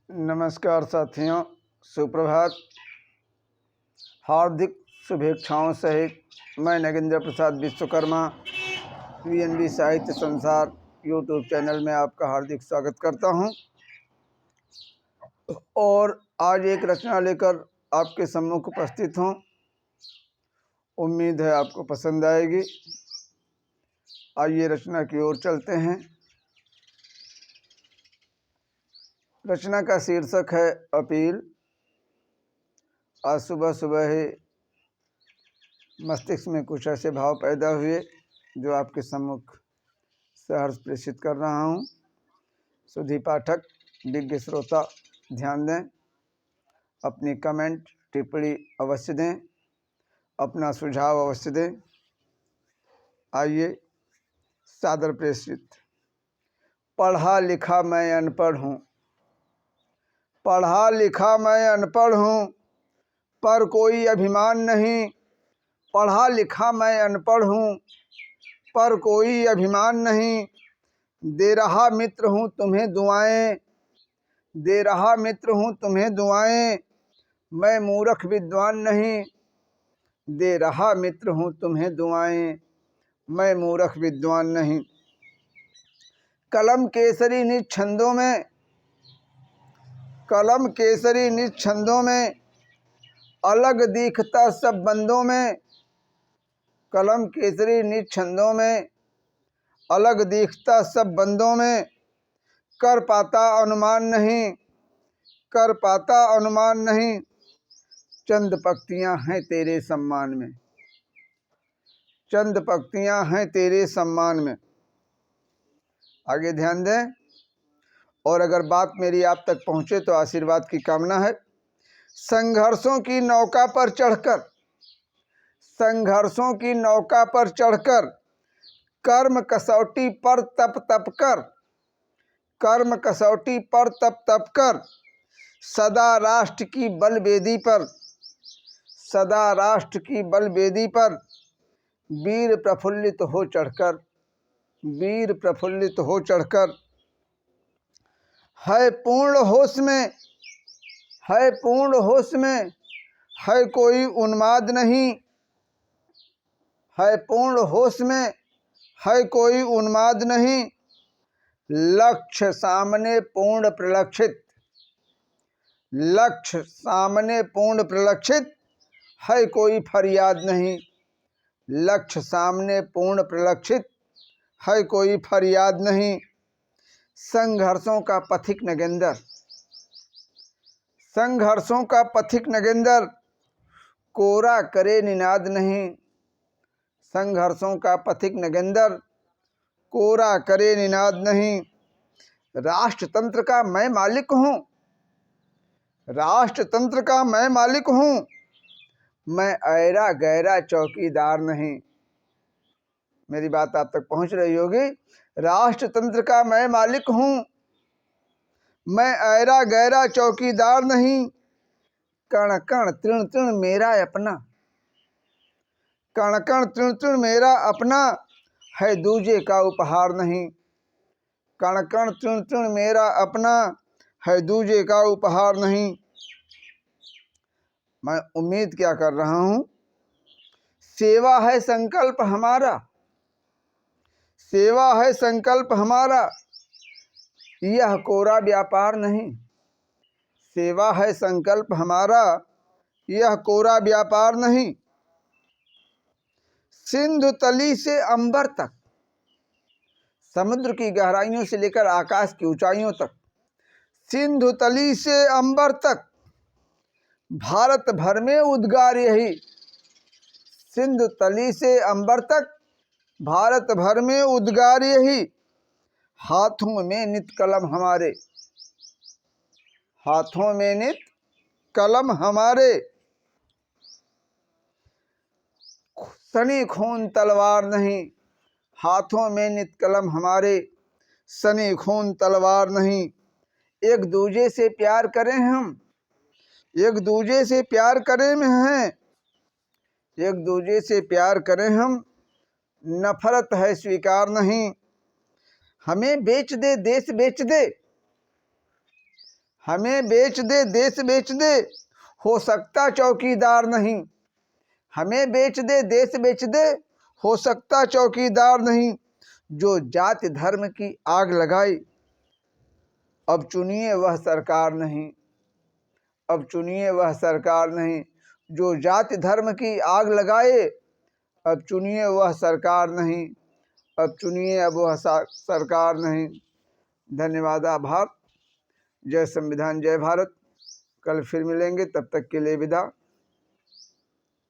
नमस्कार साथियों, सुप्रभात। हार्दिक शुभेच्छाओं सहित मैं नगेंद्र प्रसाद विश्वकर्मा वीएनबी साहित्य संसार यूट्यूब चैनल में आपका हार्दिक स्वागत करता हूं और आज एक रचना लेकर आपके सम्मुख उपस्थित हूं। उम्मीद है आपको पसंद आएगी। आइए रचना की ओर चलते हैं। रचना का शीर्षक है अपील। आज सुबह सुबह ही मस्तिष्क में कुछ ऐसे भाव पैदा हुए जो आपके सम्मुख सहर्ष प्रेषित कर रहा हूँ। सुधी पाठक, विज्ञ श्रोता ध्यान दें, अपनी कमेंट टिप्पणी अवश्य दें, अपना सुझाव अवश्य दें। आइए सादर प्रेषित। पढ़ा लिखा मैं अनपढ़ हूँ, पढ़ा लिखा मैं अनपढ़ हूँ, पर कोई अभिमान नहीं। पढ़ा लिखा मैं अनपढ़ हूँ, पर कोई अभिमान नहीं। दे रहा मित्र हूँ तुम्हें दुआएं, दे रहा मित्र हूँ तुम्हें दुआएं। मैं मूर्ख विद्वान नहीं, दे रहा मित्र हूँ तुम्हें दुआएं। मैं मूर्ख विद्वान नहीं। कलम केसरी निज छंदों में, कलम केसरी निज छंदों में, अलग दिखता सब बंदों में। कलम केसरी निज छंदों में, अलग दिखता सब बंदों में। कर पाता अनुमान नहीं, कर पाता अनुमान नहीं। चंद पंक्तियां हैं तेरे सम्मान में, चंद पंक्तियां हैं तेरे सम्मान में। आगे ध्यान दें। और अगर बात मेरी आप तक पहुंचे तो आशीर्वाद की कामना है। संघर्षों की नौका पर चढ़कर, संघर्षों की नौका पर चढ़कर, कर्म कसौटी पर तप तप कर, कर्म कसौटी पर तप तप कर। सदा राष्ट्र की बलवेदी पर, सदा राष्ट्र की बलवेदी पर। वीर प्रफुल्लित हो चढ़कर, वीर प्रफुल्लित हो चढ़कर। है पूर्ण होश में, है पूर्ण होश में, है कोई उन्माद नहीं। है पूर्ण होश में, है कोई उन्माद नहीं। लक्ष्य सामने पूर्ण प्रलक्षित, लक्ष्य सामने पूर्ण प्रलक्षित। है कोई फरियाद नहीं, लक्ष्य सामने पूर्ण प्रलक्षित। है कोई फरियाद नहीं। संघर्षों का पथिक नगेंद्र, संघर्षों का पथिक नगेंद्र, कोरा करे निनाद नहीं। संघर्षों का पथिक नगेंद्र, कोरा करे निनाद नहीं। राष्ट्रतंत्र का मैं मालिक हूँ, राष्ट्रतंत्र का मैं मालिक हूँ। मैं ऐरा गैरा चौकीदार नहीं। मेरी बात आप तक पहुँच रही होगी। राष्ट्रतंत्र का मैं मालिक हूँ, मैं ऐरा गैरा चौकीदार नहीं। कण कण तृण तृण मेरा अपना, कण कण तृण तृण मेरा अपना। है दूजे का उपहार नहीं। कण कण तृण तृण मेरा अपना, है दूजे का उपहार नहीं। मैं उम्मीद क्या कर रहा हूँ। सेवा है संकल्प हमारा, सेवा है संकल्प हमारा। यह कोरा व्यापार नहीं। सेवा है संकल्प हमारा, यह कोरा व्यापार नहीं। सिंधु तली से अंबर तक, समुद्र की गहराइयों से लेकर आकाश की ऊंचाइयों तक, सिंधु तली से अंबर तक, भारत भर में उद्गार यही। सिंधु तली से अंबर तक, भारत भर में उद्गार यही। हाथों में नित कलम हमारे, हाथों में नित कलम हमारे। सनी खून तलवार नहीं, हाथों में नित कलम हमारे। सनी खून तलवार नहीं। एक दूजे से प्यार करें हम, एक दूजे से प्यार करें में हैं, एक दूजे से प्यार करें हम। नफरत है स्वीकार नहीं। हमें बेच दे देश बेच दे, हमें बेच दे देश बेच दे, हो सकता चौकीदार नहीं। हमें बेच दे देश बेच दे, हो सकता चौकीदार नहीं। जो जाति धर्म की आग लगाए, अब चुनिए वह सरकार नहीं। अब चुनिए वह सरकार नहीं। जो जाति धर्म की आग लगाए, अब चुनिए वह सरकार नहीं। अब चुनिए अब वह सरकार नहीं। धन्यवाद, आभार। जय संविधान, जय भारत। कल फिर मिलेंगे, तब तक के लिए विदा।